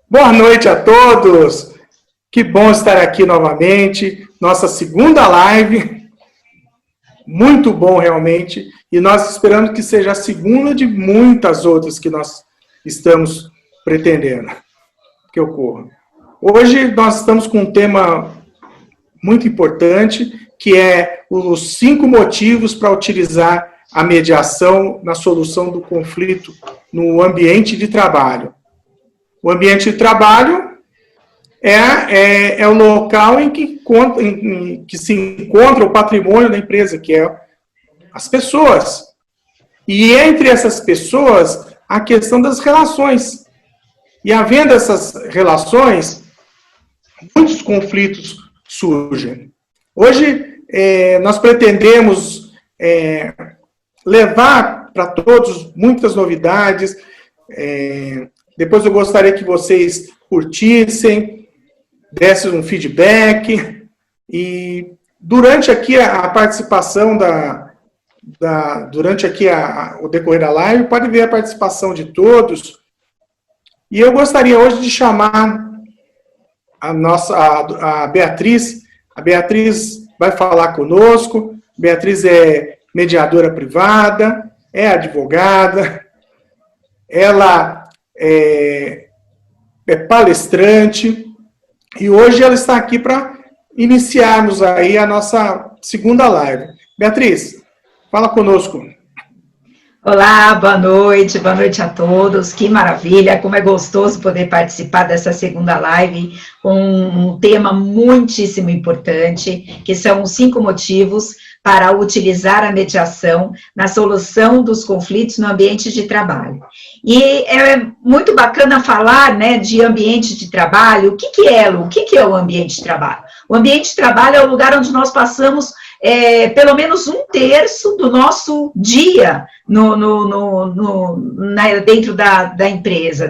Boa noite a todos. Que bom estar aqui novamente. Nossa segunda live. Muito bom, realmente. E nós esperamos que seja a segunda de muitas outras que nós estamos pretendendo que ocorra. Hoje nós estamos com um tema muito importante, que é os 5 motivos para utilizar a mediação na solução do conflito no ambiente de trabalho. O ambiente de trabalho é o local em que se encontra o patrimônio da empresa, que é as pessoas. E entre essas pessoas, a questão das relações. E havendo essas relações, muitos conflitos surgem. Hoje, nós pretendemos levar para todos muitas novidades. Depois eu gostaria que vocês curtissem, dessem um feedback. E durante aqui a participação durante aqui o decorrer da live, pode ver a participação de todos. E eu gostaria hoje de chamar a Beatriz. A Beatriz vai falar conosco. Beatriz é mediadora privada, é advogada, ela é palestrante, e hoje ela está aqui para iniciarmos aí a nossa segunda live. Beatriz, fala conosco. Olá, boa noite a todos, que maravilha, como é gostoso poder participar dessa segunda live com um tema muitíssimo importante, que são os 5 motivos para utilizar a mediação na solução dos conflitos no ambiente de trabalho. E é muito bacana falar, né, de ambiente de trabalho. O que é o ambiente de trabalho? O ambiente de trabalho é o lugar onde nós passamos pelo menos 1/3 do nosso dia dentro da empresa,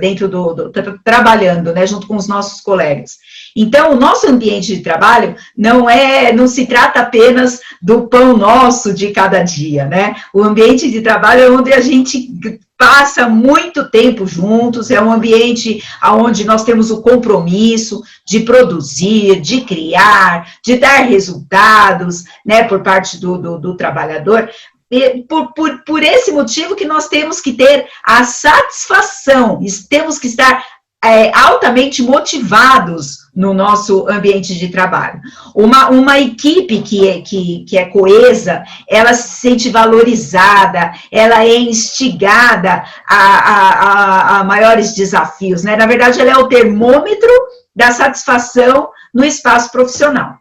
trabalhando, né, junto com os nossos colegas. Então, o nosso ambiente de trabalho não se trata apenas do pão nosso de cada dia, né? O ambiente de trabalho é onde a gente passa muito tempo juntos, é um ambiente onde nós temos o compromisso de produzir, de criar, de dar resultados, né, por parte do trabalhador. E por esse motivo que nós temos que ter a satisfação, temos que estar altamente motivados no nosso ambiente de trabalho. Uma equipe que é coesa, ela se sente valorizada, ela é instigada a maiores desafios, né? Na verdade, ela é o termômetro da satisfação no espaço profissional.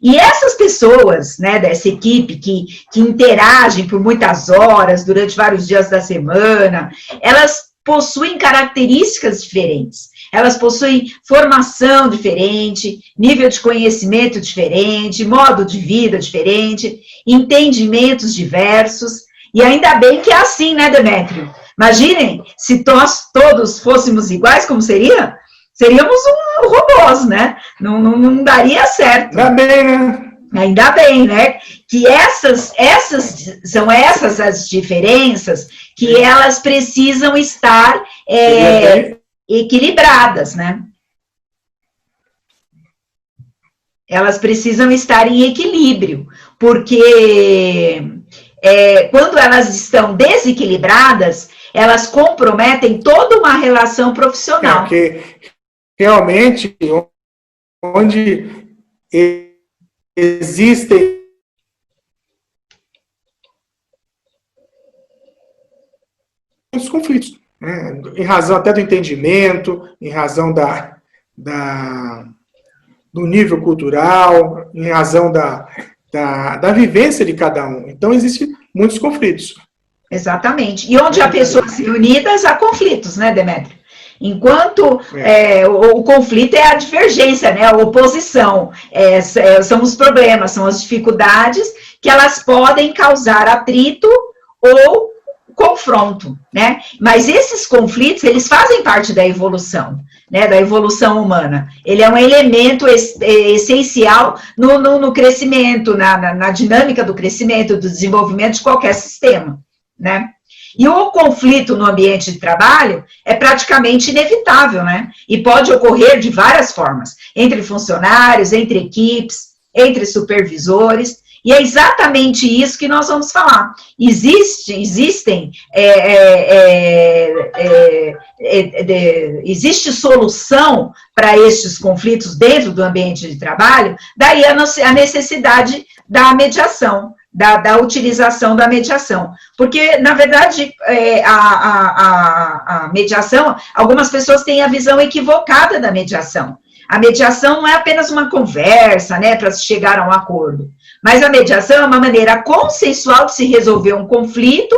E essas pessoas, né, dessa equipe que interagem por muitas horas, durante vários dias da semana, elas possuem características diferentes, elas possuem formação diferente, nível de conhecimento diferente, modo de vida diferente, entendimentos diversos, e ainda bem que é assim, né, Demétrio? Imaginem, se nós todos fôssemos iguais, como seria? Seríamos robôs, né? Não daria certo. Ainda bem, né? Ainda bem, né? Que são essas as diferenças que elas precisam estar equilibradas, né? Elas precisam estar em equilíbrio, porque quando elas estão desequilibradas, elas comprometem toda uma relação profissional. Porque realmente, onde existem muitos conflitos, né? Em razão até do entendimento, em razão do nível cultural, em razão da vivência de cada um. Então, existem muitos conflitos. Exatamente. E onde há pessoas unidas, há conflitos, né, Demétrio? Enquanto o conflito é a divergência, né, a oposição, são os problemas, são as dificuldades que elas podem causar atrito ou confronto, né? Mas esses conflitos, eles fazem parte da evolução, né, da evolução humana. Ele é um elemento essencial no crescimento, na dinâmica do crescimento, do desenvolvimento de qualquer sistema, né? E o conflito no ambiente de trabalho é praticamente inevitável, né? E pode ocorrer de várias formas, entre funcionários, entre equipes, entre supervisores, e é exatamente isso que nós vamos falar. Existe solução para estes conflitos dentro do ambiente de trabalho, daí a necessidade da mediação, da utilização da mediação. Porque, na verdade, a mediação, algumas pessoas têm a visão equivocada da mediação. A mediação não é apenas uma conversa, né, para se chegar a um acordo. Mas a mediação é uma maneira consensual de se resolver um conflito,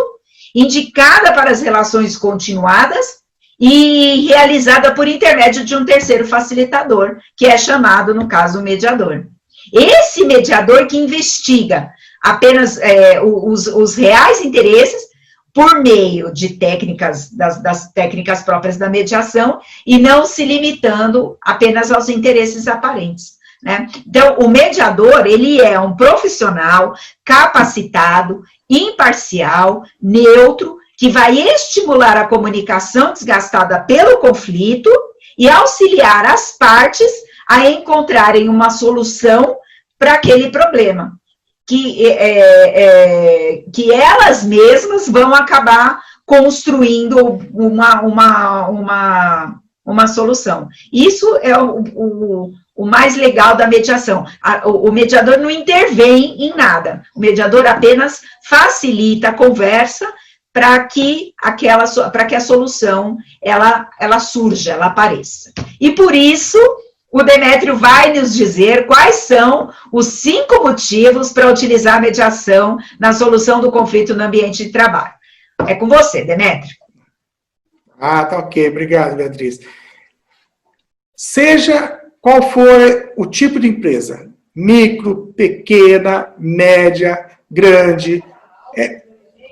indicada para as relações continuadas e realizada por intermédio de um terceiro facilitador, que é chamado, no caso, o mediador. Esse mediador que investiga apenas os reais interesses por meio de técnicas, das técnicas próprias da mediação, e não se limitando apenas aos interesses aparentes, né? Então, o mediador, ele é um profissional capacitado, imparcial, neutro, que vai estimular a comunicação desgastada pelo conflito e auxiliar as partes a encontrarem uma solução para aquele problema, que elas mesmas vão acabar construindo uma solução. Isso é o mais legal da mediação. O mediador não intervém em nada. O mediador apenas facilita a conversa para que a solução ela surja, ela apareça. E por isso, o Demétrio vai nos dizer quais são os 5 motivos para utilizar a mediação na solução do conflito no ambiente de trabalho. É com você, Demétrio. Ah, tá ok. Obrigado, Beatriz. Seja qual for o tipo de empresa, micro, pequena, média, grande,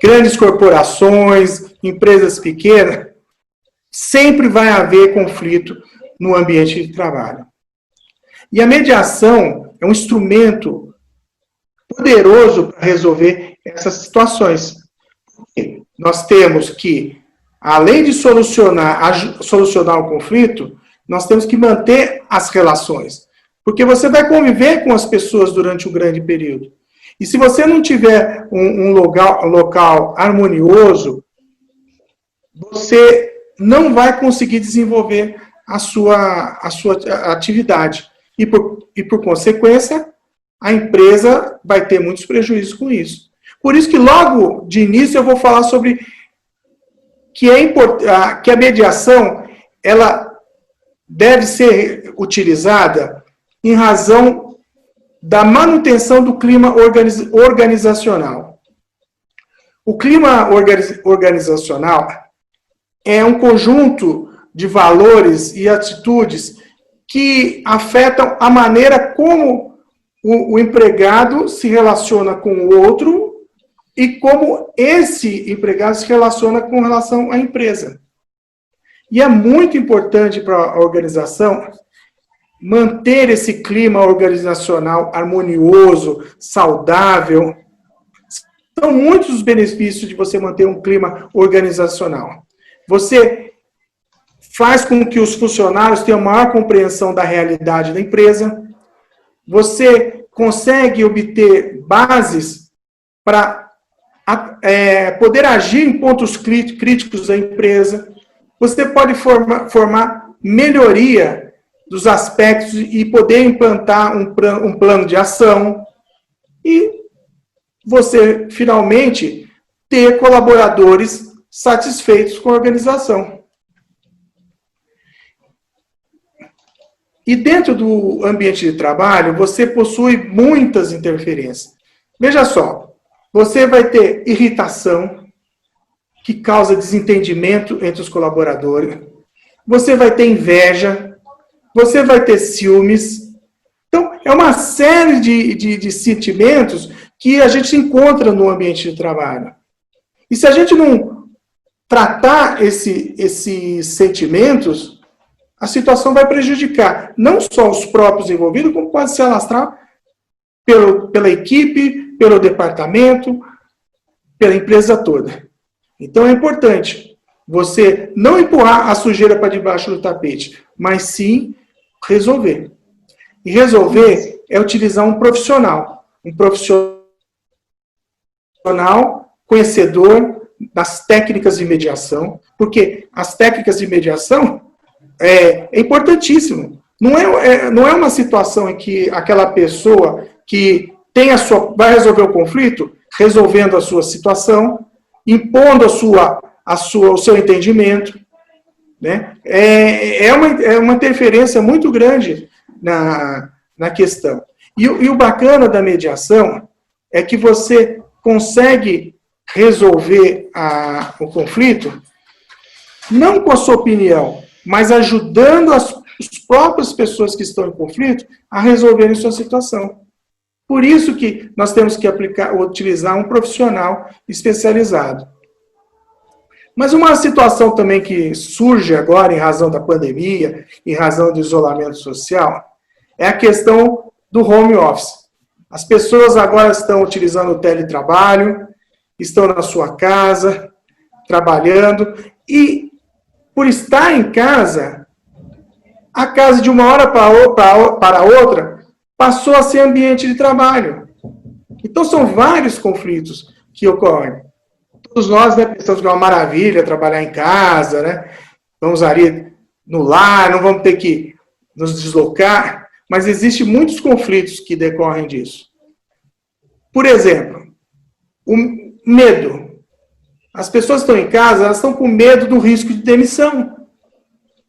grandes corporações, empresas pequenas, sempre vai haver conflito no ambiente de trabalho. E a mediação é um instrumento poderoso para resolver essas situações. Nós temos que, além de solucionar o conflito, nós temos que manter as relações. Porque você vai conviver com as pessoas durante um grande período. E se você não tiver um local harmonioso, você não vai conseguir desenvolver a sua atividade. E por consequência, a empresa vai ter muitos prejuízos com isso. Por isso que logo de início eu vou falar sobre que a mediação ela deve ser utilizada em razão da manutenção do clima organizacional. O clima organizacional é um conjunto de valores e atitudes que afetam a maneira como o empregado se relaciona com o outro e como esse empregado se relaciona com relação à empresa. E é muito importante para a organização manter esse clima organizacional harmonioso, saudável. São muitos os benefícios de você manter um clima organizacional. Você faz com que os funcionários tenham maior compreensão da realidade da empresa. Você consegue obter bases para poder agir em pontos críticos da empresa. Você pode formar melhoria dos aspectos e poder implantar um plano de ação. E você, finalmente, ter colaboradores satisfeitos com a organização. E dentro do ambiente de trabalho, você possui muitas interferências. Veja só, você vai ter irritação, que causa desentendimento entre os colaboradores. Você vai ter inveja, você vai ter ciúmes. Então, é uma série de sentimentos que a gente encontra no ambiente de trabalho. E se a gente não tratar esses sentimentos, a situação vai prejudicar não só os próprios envolvidos, como pode se alastrar pela equipe, pelo departamento, pela empresa toda. Então é importante você não empurrar a sujeira para debaixo do tapete, mas sim resolver. E resolver é utilizar um profissional conhecedor das técnicas de mediação, porque as técnicas de mediação é importantíssimo. Não é uma situação em que aquela pessoa que vai resolver o conflito, resolvendo a sua situação, impondo o seu entendimento, né? É uma interferência muito grande na questão. E o bacana da mediação é que você consegue resolver o conflito não com a sua opinião, mas ajudando as próprias pessoas que estão em conflito a resolverem sua situação. Por isso que nós temos que utilizar um profissional especializado. Mas uma situação também que surge agora em razão da pandemia, em razão do isolamento social, é a questão do home office. As pessoas agora estão utilizando o teletrabalho, estão na sua casa, trabalhando, e por estar em casa, a casa de uma hora para outra passou a ser ambiente de trabalho. Então são vários conflitos que ocorrem. Todos nós, né, pensamos que é uma maravilha trabalhar em casa, né? Vamos ali no lar, não vamos ter que nos deslocar, mas existem muitos conflitos que decorrem disso. Por exemplo, o medo. As pessoas estão em casa, elas estão com medo do risco de demissão.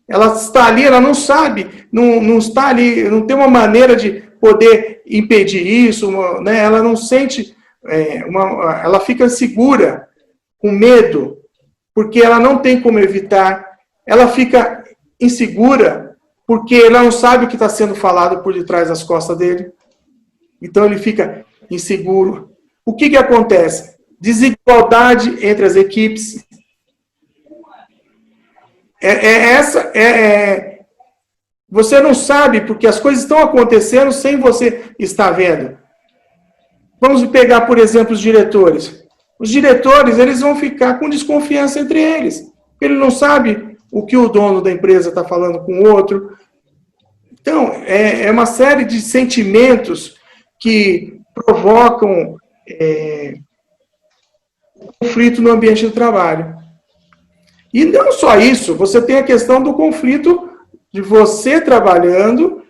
Ela está ali, ela não sabe, não está ali, não tem uma maneira de poder impedir isso, né? Ela não sente, ela fica insegura, com medo, porque ela não tem como evitar, ela fica insegura porque ela não sabe o que está sendo falado por detrás das costas dele. Então ele fica inseguro. O que acontece? Desigualdade entre as equipes. Você não sabe porque as coisas estão acontecendo sem você estar vendo. Vamos pegar, por exemplo, os diretores. Os diretores, eles vão ficar com desconfiança entre eles. Ele não sabe o que o dono da empresa está falando com o outro. Então, é uma série de sentimentos que provocam conflito no ambiente de trabalho. E não só isso, você tem a questão do conflito de você trabalhando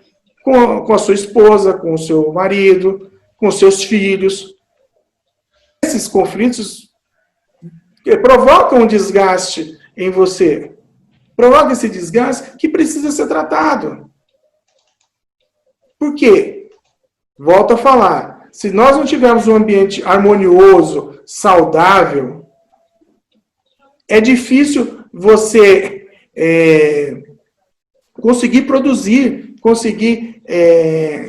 com a sua esposa, com o seu marido, com os seus filhos. Esses conflitos provocam um desgaste em você. Provoca esse desgaste que precisa ser tratado. Por quê? Volto a falar. Se nós não tivermos um ambiente harmonioso, saudável, é difícil você conseguir produzir, conseguir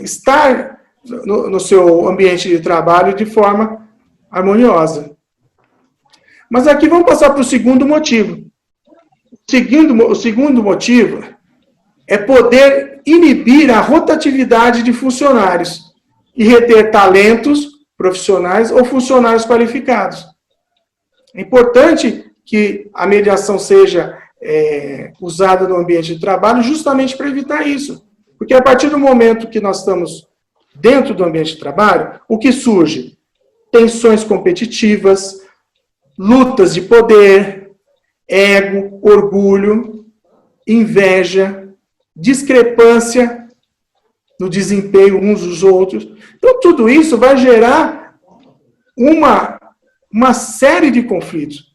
estar no seu ambiente de trabalho de forma harmoniosa. Mas aqui vamos passar para o segundo motivo. O segundo motivo é poder inibir a rotatividade de funcionários e reter talentos profissionais ou funcionários qualificados. É importante que a mediação seja usada no ambiente de trabalho justamente para evitar isso. Porque a partir do momento que nós estamos dentro do ambiente de trabalho, o que surge? Tensões competitivas, lutas de poder, ego, orgulho, inveja, discrepância no desempenho uns dos outros. Então, tudo isso vai gerar uma série de conflitos.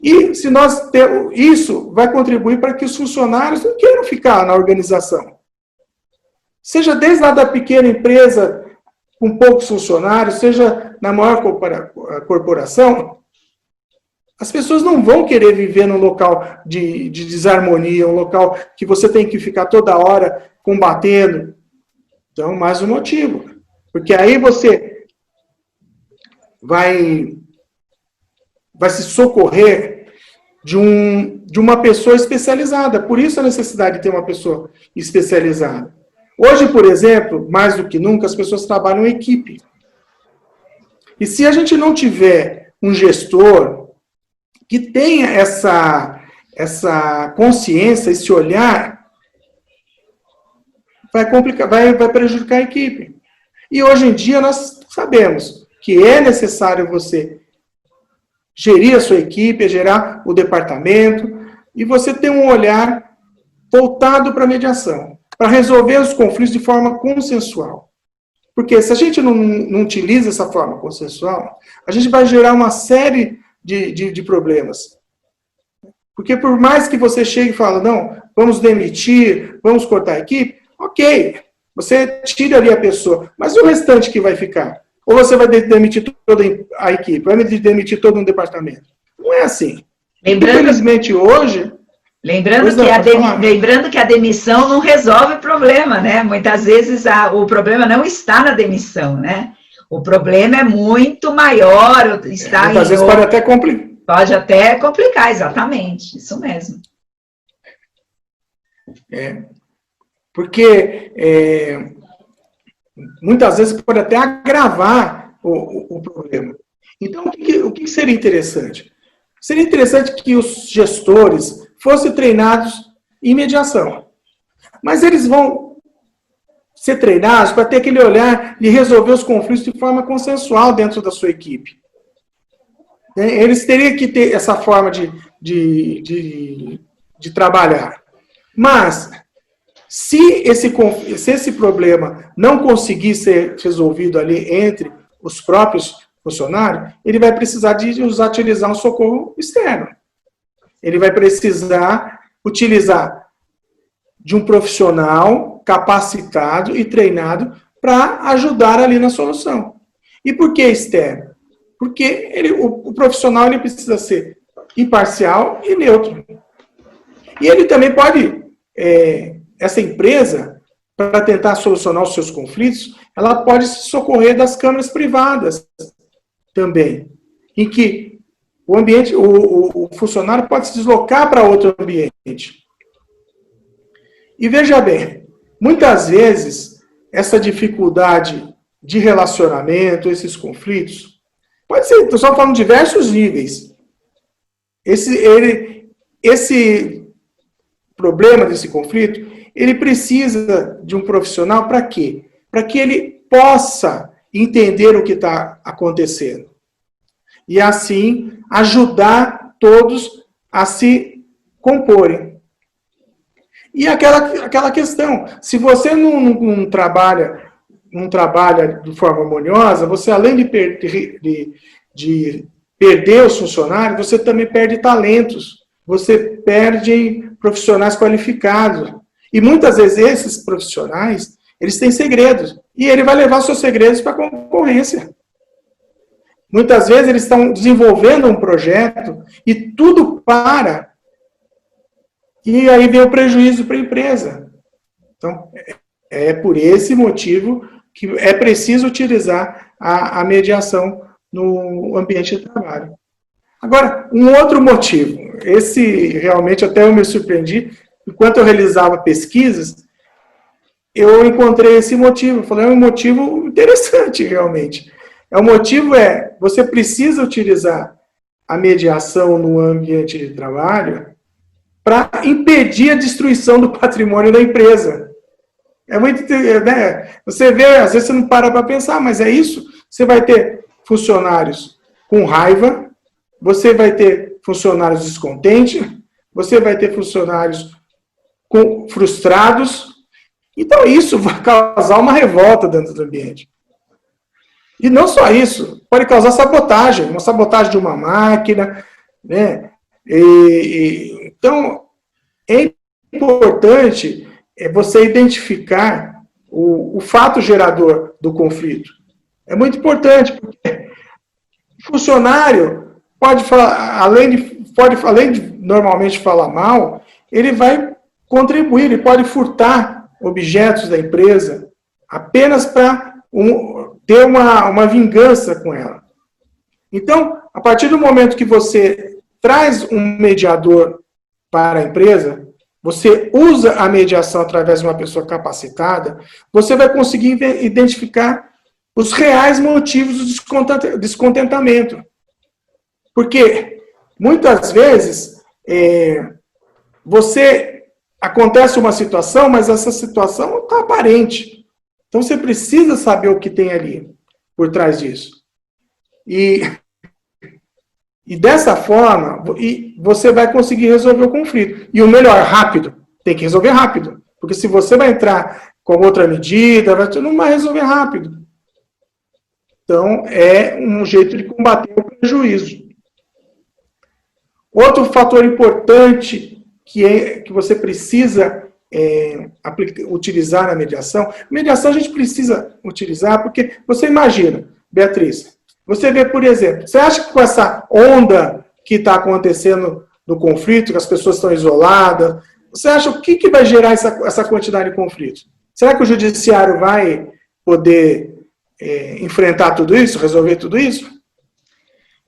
E se nós temos isso, vai contribuir para que os funcionários não queiram ficar na organização. Seja desde lá da pequena empresa com poucos funcionários, seja na maior corporação, as pessoas não vão querer viver num local de desarmonia, um local que você tem que ficar toda hora combatendo. Então, mais um motivo. Porque aí você vai se socorrer de uma pessoa especializada. Por isso a necessidade de ter uma pessoa especializada. Hoje, por exemplo, mais do que nunca, as pessoas trabalham em equipe. E se a gente não tiver um gestor que tenha essa consciência, esse olhar, vai complicar, vai prejudicar a equipe. E hoje em dia nós sabemos que é necessário você gerir a sua equipe, gerar o departamento, e você ter um olhar voltado para a mediação, para resolver os conflitos de forma consensual. Porque se a gente não utiliza essa forma consensual, a gente vai gerar uma série de problemas. Porque por mais que você chegue e fale, não, vamos demitir, vamos cortar a equipe, ok, você tira ali a pessoa, mas e o restante que vai ficar? Ou você vai demitir toda a equipe, vai demitir todo um departamento? Não é assim. Infelizmente hoje... Lembrando que a demissão não resolve o problema, né? Muitas vezes o problema não está na demissão, né? O problema é muito maior, está muitas vezes pode até complicar. Pode até complicar, exatamente, isso mesmo. Porque muitas vezes pode até agravar o problema. Então, o que seria interessante? Seria interessante que os gestores fossem treinados em mediação. Mas eles vão ser treinados para ter aquele olhar de resolver os conflitos de forma consensual dentro da sua equipe. Eles teriam que ter essa forma de trabalhar. Mas, se esse problema não conseguir ser resolvido ali entre os próprios funcionários, ele vai precisar de utilizar um socorro externo. Ele vai precisar utilizar de um profissional capacitado e treinado para ajudar ali na solução. E por que externo? Porque o profissional ele precisa ser imparcial e neutro. E ele também pode, essa empresa, para tentar solucionar os seus conflitos, ela pode se socorrer das câmaras privadas também, em que o funcionário pode se deslocar para outro ambiente. E veja bem, muitas vezes, essa dificuldade de relacionamento, esses conflitos, pode ser, estou só falando de diversos níveis. Esse problema desse conflito, ele precisa de um profissional para quê? Para que ele possa entender o que está acontecendo. E assim, ajudar todos a se comporem. E aquela questão, se você não trabalha de forma harmoniosa, você além de perder os funcionários, você também perde talentos, você perde profissionais qualificados. E muitas vezes esses profissionais, eles têm segredos, e ele vai levar seus segredos para a concorrência. Muitas vezes eles estão desenvolvendo um projeto e tudo para, e aí vem o prejuízo para a empresa. Então, é por esse motivo que é preciso utilizar a mediação no ambiente de trabalho. Agora, um outro motivo, esse realmente até eu me surpreendi, enquanto eu realizava pesquisas, eu encontrei esse motivo, falei, é um motivo interessante realmente. O motivo você precisa utilizar a mediação no ambiente de trabalho para impedir a destruição do patrimônio da empresa. É muito, né? Você vê, às vezes você não para pensar, mas é isso. Você vai ter funcionários com raiva, você vai ter funcionários descontentes, você vai ter funcionários frustrados. Então isso vai causar uma revolta dentro do ambiente. E não só isso, pode causar sabotagem, uma sabotagem de uma máquina, né? Então, é importante você identificar o fato gerador do conflito. É muito importante, porque o funcionário pode falar, além de normalmente falar mal, ele vai contribuir, ele pode furtar objetos da empresa apenas para ter uma vingança com ela. Então, a partir do momento que você traz um mediador para a empresa, você usa a mediação através de uma pessoa capacitada, você vai conseguir identificar os reais motivos do descontentamento. Porque muitas vezes, acontece uma situação, mas essa situação não está aparente. Então, você precisa saber o que tem ali, por trás disso. E dessa forma, você vai conseguir resolver o conflito. E o melhor, rápido. Tem que resolver rápido. Porque se você vai entrar com outra medida, você não vai resolver rápido. Então, é um jeito de combater o prejuízo. Outro fator importante que você precisa utilizar na mediação. Mediação a gente precisa utilizar porque você imagina, Beatriz, você vê, por exemplo, você acha que com essa onda que está acontecendo no conflito, que as pessoas estão isoladas, você acha o que vai gerar essa quantidade de conflitos? Será que o judiciário vai poder enfrentar tudo isso, resolver tudo isso?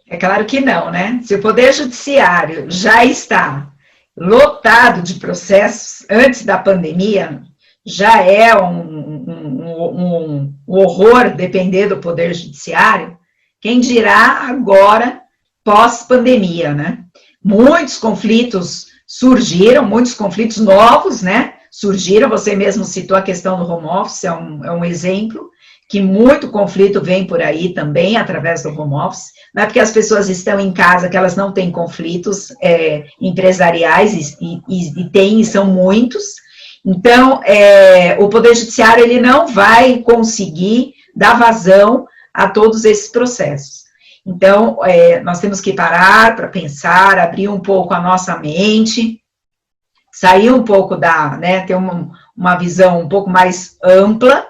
É claro que não, né? Se o Poder Judiciário já está lotado de processos antes da pandemia, já é um horror depender do Poder Judiciário, quem dirá agora, pós-pandemia, né? Muitos conflitos surgiram, muitos conflitos novos, né? Surgiram, você mesmo citou a questão do home office, é um exemplo, que muito conflito vem por aí também, através do home office. Não é porque as pessoas estão em casa que elas não têm conflitos empresariais, e tem, e são muitos. Então, o Poder Judiciário ele não vai conseguir dar vazão a todos esses processos. Então, nós temos que parar para pensar, abrir um pouco a nossa mente, sair um pouco ter uma visão um pouco mais ampla,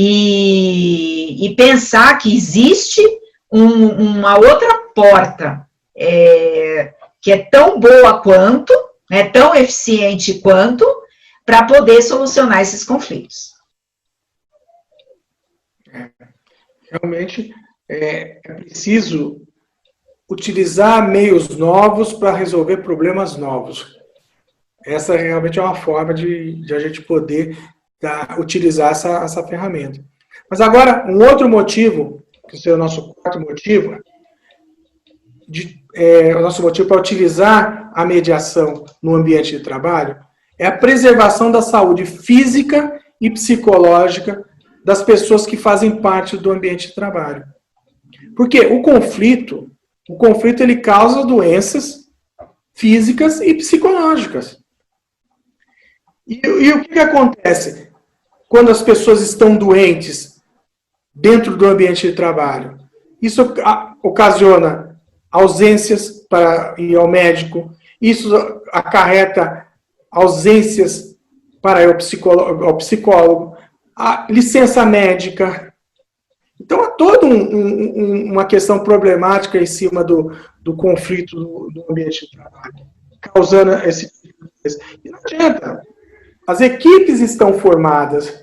e pensar que existe uma outra porta que é tão boa quanto, tão eficiente quanto, para poder solucionar esses conflitos. Realmente é preciso utilizar meios novos para resolver problemas novos. Essa realmente é uma forma de a gente poder utilizar essa ferramenta. Mas agora, um outro motivo, que é o nosso quarto motivo, o nosso motivo para utilizar a mediação no ambiente de trabalho, é a preservação da saúde física e psicológica das pessoas que fazem parte do ambiente de trabalho. Porque o conflito ele causa doenças físicas e psicológicas. E o que acontece quando as pessoas estão doentes dentro do ambiente de trabalho? Isso ocasiona ausências para ir ao médico, isso acarreta ausências para ir ao psicólogo, a licença médica. Então, há toda uma questão problemática em cima do conflito do ambiente de trabalho, causando esse tipo de coisa. E não adianta. As equipes estão formadas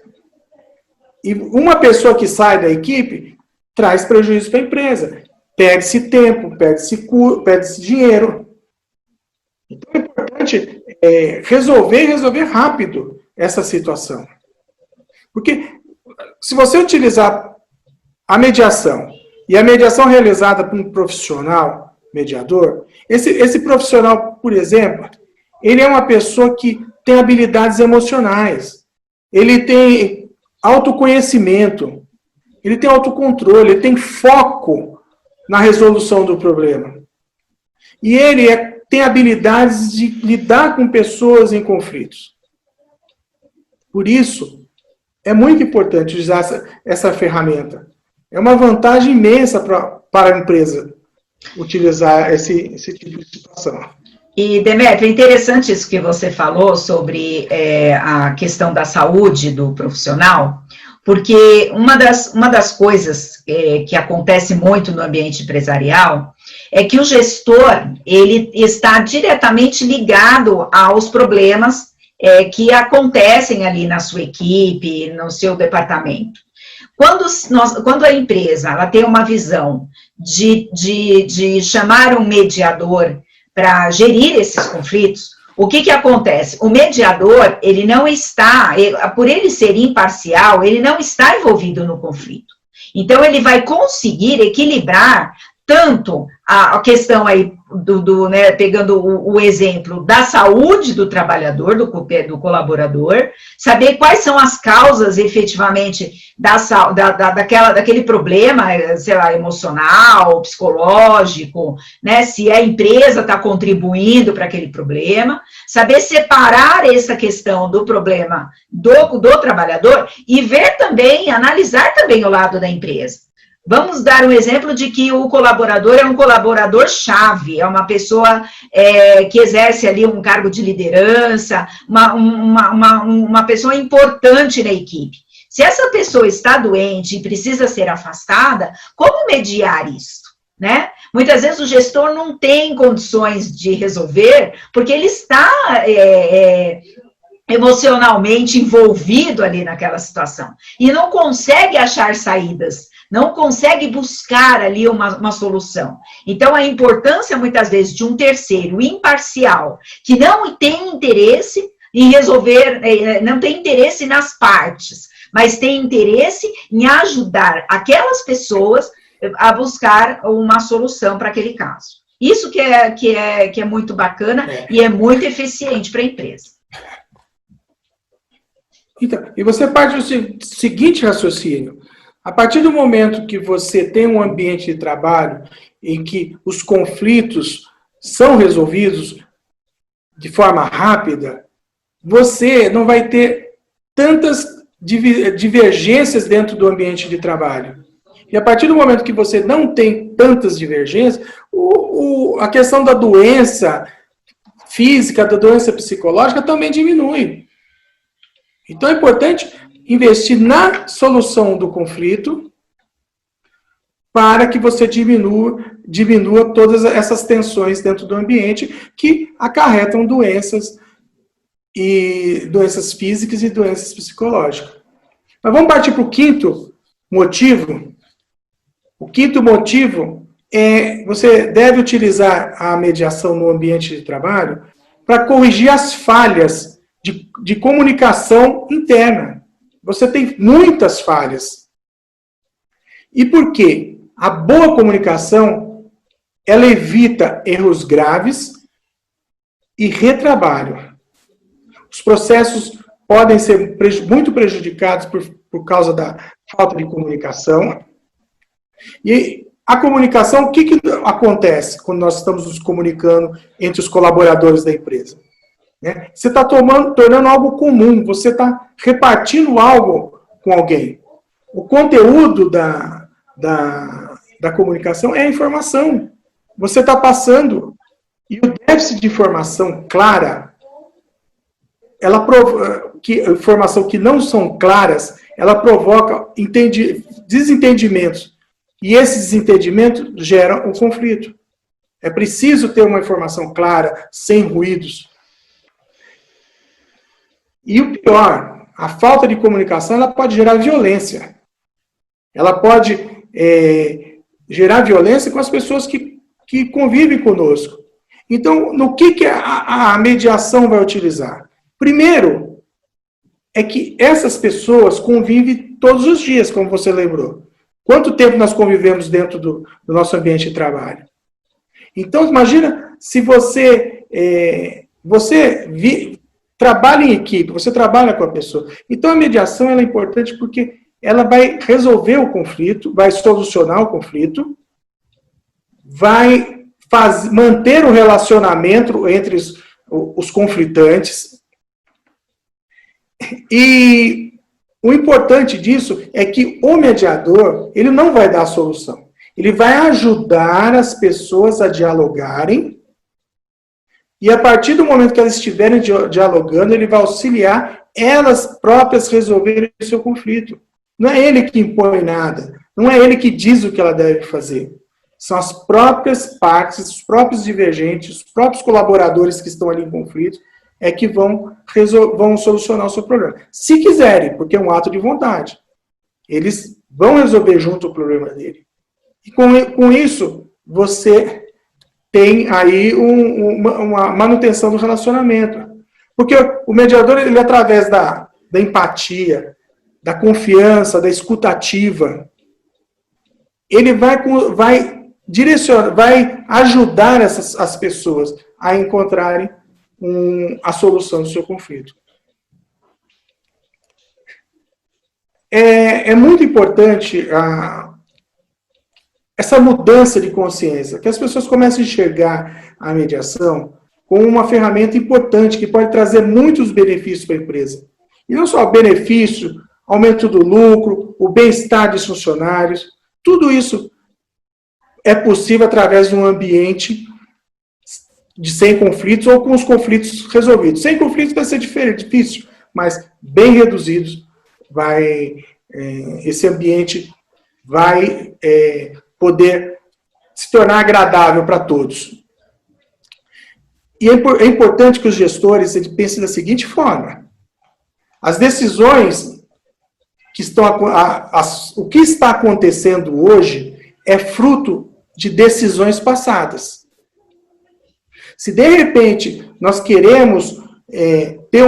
e uma pessoa que sai da equipe traz prejuízo para a empresa. Perde-se tempo, perde-se dinheiro. Então é importante resolver rápido essa situação. Porque se você utilizar a mediação, e a mediação realizada por um profissional mediador, esse profissional, por exemplo, ele é uma pessoa que tem habilidades emocionais, ele tem autoconhecimento, ele tem autocontrole, ele tem foco na resolução do problema. E ele tem habilidades de lidar com pessoas em conflitos. Por isso, é muito importante usar essa ferramenta. É uma vantagem imensa para a empresa utilizar esse tipo de situação. E, Demetrio, é interessante isso que você falou sobre a questão da saúde do profissional, porque uma das coisas que acontece muito no ambiente empresarial é que o gestor, ele está diretamente ligado aos problemas que acontecem ali na sua equipe, no seu departamento. Quando a empresa ela tem uma visão de chamar um mediador para gerir esses conflitos, o que acontece? O mediador, ele não está, por ele ser imparcial, ele não está envolvido no conflito. Então, ele vai conseguir equilibrar tanto a questão aí né, pegando o exemplo da saúde do trabalhador, do colaborador, saber quais são as causas, efetivamente, daquele problema, sei lá, emocional, psicológico, né, se a empresa está contribuindo para aquele problema, saber separar essa questão do problema do trabalhador e ver também, analisar também o lado da empresa. Vamos dar um exemplo de que o colaborador é um colaborador-chave, é uma pessoa que exerce ali um cargo de liderança, uma pessoa importante na equipe. Se essa pessoa está doente e precisa ser afastada, como mediar isso, né? Muitas vezes o gestor não tem condições de resolver, porque ele está emocionalmente envolvido ali naquela situação, e não consegue achar saídas, não consegue buscar ali uma solução. Então, a importância, muitas vezes, de um terceiro imparcial, que não tem interesse em resolver, não tem interesse nas partes, mas tem interesse em ajudar aquelas pessoas a buscar uma solução para aquele caso. Isso que é muito bacana e é muito eficiente para a empresa. Então, e você parte do seguinte raciocínio: a partir do momento que você tem um ambiente de trabalho em que os conflitos são resolvidos de forma rápida, você não vai ter tantas divergências dentro do ambiente de trabalho. E a partir do momento que você não tem tantas divergências, a questão da doença física, da doença psicológica também diminui. Então é importante investir na solução do conflito para que você diminua todas essas tensões dentro do ambiente que acarretam doenças físicas e doenças psicológicas. Mas vamos partir para o quinto motivo. O quinto motivo é: você deve utilizar a mediação no ambiente de trabalho para corrigir as falhas de comunicação interna. Você tem muitas falhas. E por quê? A boa comunicação, ela evita erros graves e retrabalho. Os processos podem ser muito prejudicados por causa da falta de comunicação. E a comunicação, o que acontece quando nós estamos nos comunicando entre os colaboradores da empresa? Você está tornando algo comum, você está repartindo algo com alguém. O conteúdo da comunicação é a informação. Você está passando. E o déficit de informação clara, informação que não são claras, ela provoca desentendimentos. E esses desentendimentos geram um conflito. É preciso ter uma informação clara, sem ruídos. E o pior, a falta de comunicação, ela pode gerar violência. Ela pode gerar violência com as pessoas que convivem conosco. Então, no que a mediação vai utilizar? Primeiro, é que essas pessoas convivem todos os dias, como você lembrou. Quanto tempo nós convivemos dentro do nosso ambiente de trabalho? Então, imagina se você trabalha em equipe, você trabalha com a pessoa. Então, a mediação ela é importante porque ela vai resolver o conflito, vai solucionar o conflito, vai manter o relacionamento entre os conflitantes. E o importante disso é que o mediador, ele não vai dar a solução. Ele vai ajudar as pessoas a dialogarem. E a partir do momento que elas estiverem dialogando, ele vai auxiliar elas próprias resolverem o seu conflito. Não é ele que impõe nada. Não é ele que diz o que ela deve fazer. São as próprias partes, os próprios divergentes, os próprios colaboradores que estão ali em conflito, é que vão solucionar o seu problema. Se quiserem, porque é um ato de vontade. Eles vão resolver junto o problema dele. E com isso, você tem aí uma manutenção do relacionamento. Porque o mediador, ele através da empatia, da confiança, da escutativa, ele vai vai ajudar as pessoas a encontrarem a solução do seu conflito. É muito importante essa mudança de consciência, que as pessoas comecem a enxergar a mediação como uma ferramenta importante que pode trazer muitos benefícios para a empresa. E não só benefício, aumento do lucro, o bem-estar dos funcionários, tudo isso é possível através de um ambiente sem conflitos ou com os conflitos resolvidos. Sem conflitos vai ser difícil, mas bem reduzidos, esse ambiente vai poder se tornar agradável para todos. E é importante que os gestores pensem da seguinte forma: as decisões o que está acontecendo hoje é fruto de decisões passadas. Se de repente nós queremos ter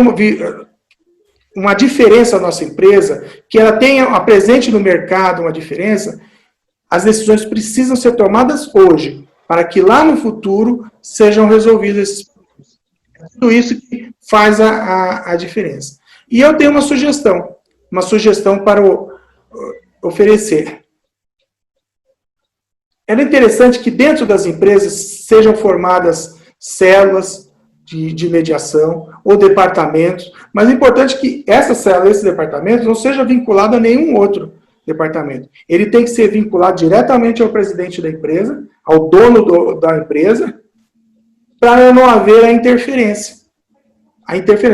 uma diferença na nossa empresa, que ela tenha apresente no mercado uma diferença, as decisões precisam ser tomadas hoje, para que lá no futuro sejam resolvidos esses problemas. É tudo isso que faz a diferença. E eu tenho uma sugestão para oferecer. É interessante que dentro das empresas sejam formadas células de mediação ou departamentos, mas é importante que essa célula, esse departamento, não seja vinculado a nenhum outro departamento. Ele tem que ser vinculado diretamente ao presidente da empresa, ao dono da empresa, para não haver a interferência.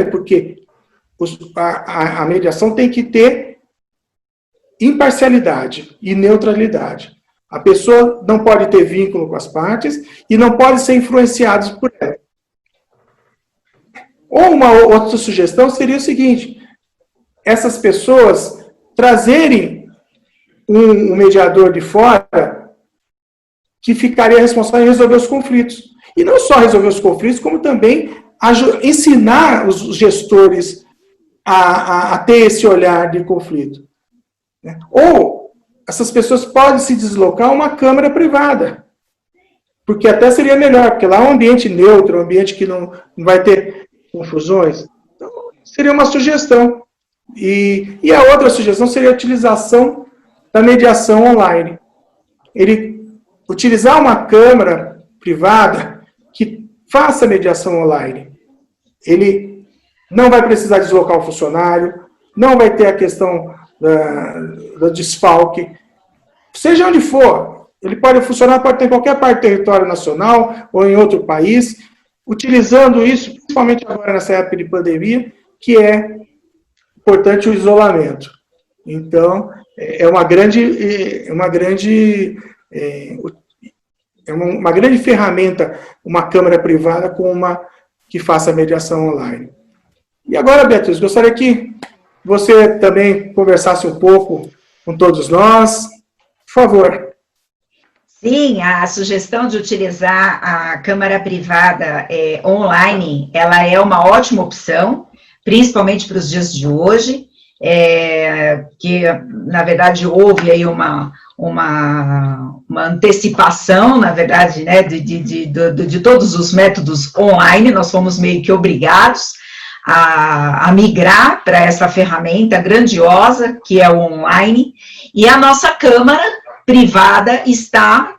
Porque a mediação tem que ter imparcialidade e neutralidade. A pessoa não pode ter vínculo com as partes e não pode ser influenciada por ela. Ou uma outra sugestão seria o seguinte: essas pessoas trazerem um mediador de fora que ficaria responsável em resolver os conflitos. E não só resolver os conflitos, como também ensinar os gestores a ter esse olhar de conflito. Ou essas pessoas podem se deslocar a uma câmara privada, porque até seria melhor, porque lá é um ambiente neutro, um ambiente que não vai ter confusões. Então, seria uma sugestão. E a outra sugestão seria a utilização da mediação online. Ele utilizar uma câmara privada que faça mediação online. Ele não vai precisar deslocar o funcionário, não vai ter a questão do desfalque. Seja onde for, ele pode funcionar, pode ter em qualquer parte do território nacional ou em outro país, utilizando isso, principalmente agora nessa época de pandemia, que é importante o isolamento. Então, é uma grande ferramenta, uma câmara privada com uma que faça mediação online. E agora, Beatriz, gostaria que você também conversasse um pouco com todos nós. Por favor. Sim, a sugestão de utilizar a câmara privada online, ela é uma ótima opção, principalmente para os dias de hoje, que, na verdade, houve aí uma antecipação, na verdade, né, de todos os métodos online. Nós fomos meio que obrigados a migrar para essa ferramenta grandiosa, que é o online, e a nossa Câmara privada está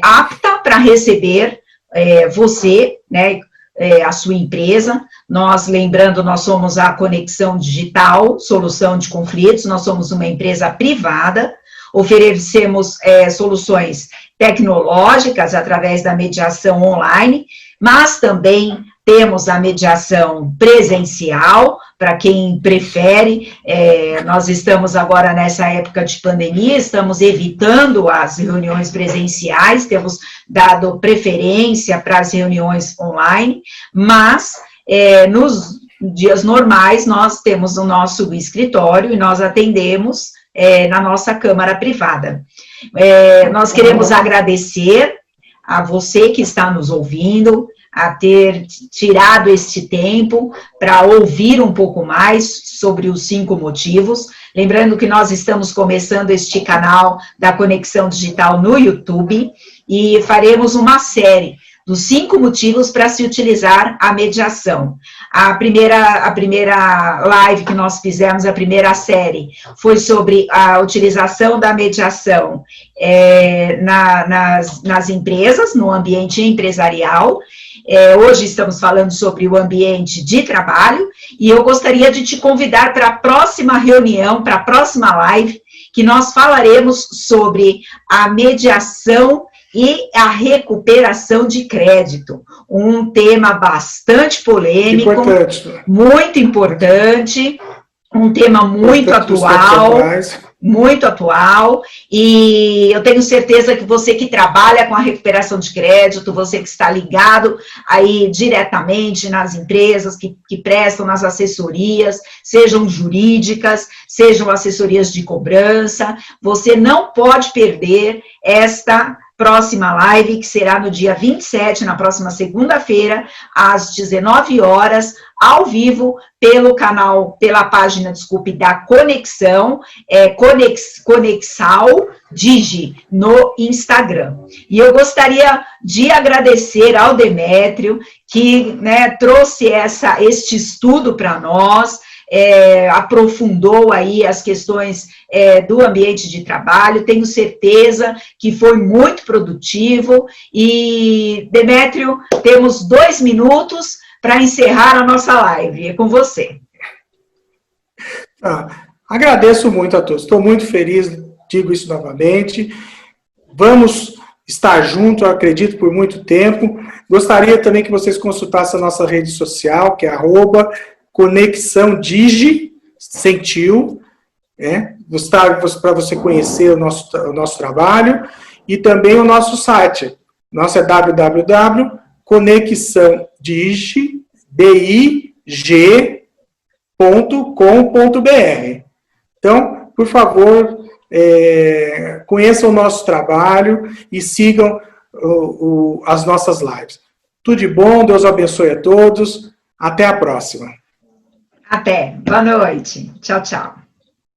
apta para receber você, né, a sua empresa. Nós, lembrando, nós somos a Conexão Digital, Solução de Conflitos, nós somos uma empresa privada, oferecemos soluções tecnológicas através da mediação online, mas também temos a mediação presencial, para quem prefere. Nós estamos agora nessa época de pandemia, estamos evitando as reuniões presenciais, temos dado preferência para as reuniões online, mas nos dias normais nós temos o nosso escritório e nós atendemos na nossa Câmara Privada. Nós queremos agradecer a você que está nos ouvindo, a ter tirado este tempo para ouvir um pouco mais sobre os 5 motivos. Lembrando que nós estamos começando este canal da Conexão Digital no YouTube e faremos uma série dos 5 motivos para se utilizar a mediação. A primeira live que nós fizemos, a primeira série, foi sobre a utilização da mediação nas empresas, no ambiente empresarial. Hoje estamos falando sobre o ambiente de trabalho, e eu gostaria de te convidar para a próxima reunião, para a próxima live, que nós falaremos sobre a mediação e a recuperação de crédito, um tema bastante polêmico, muito importante, um tema muito atual, e eu tenho certeza que você que trabalha com a recuperação de crédito, você que está ligado aí diretamente nas empresas que prestam nas assessorias, sejam jurídicas, sejam assessorias de cobrança, você não pode perder esta próxima live, que será no dia 27, na próxima segunda-feira, às 19 horas, ao vivo, pelo canal, pela página, desculpe, da Conexão, Conexal Digi, no Instagram. E eu gostaria de agradecer ao Demétrio, que, né, trouxe este estudo para nós, aprofundou aí as questões do ambiente de trabalho. Tenho certeza que foi muito produtivo. E, Demétrio, temos 2 minutos para encerrar a nossa live. É com você. Agradeço muito a todos. Estou muito feliz, digo isso novamente. Vamos estar juntos, eu acredito, por muito tempo. Gostaria também que vocês consultassem a nossa rede social, que é @Conexão Digi, sentiu, para você conhecer o nosso trabalho, e também o nosso site. Nosso é www.conexãodig.com.br. Então, por favor, conheçam o nosso trabalho e sigam as nossas lives. Tudo de bom, Deus abençoe a todos. Até a próxima. Até. Boa noite. Tchau, tchau.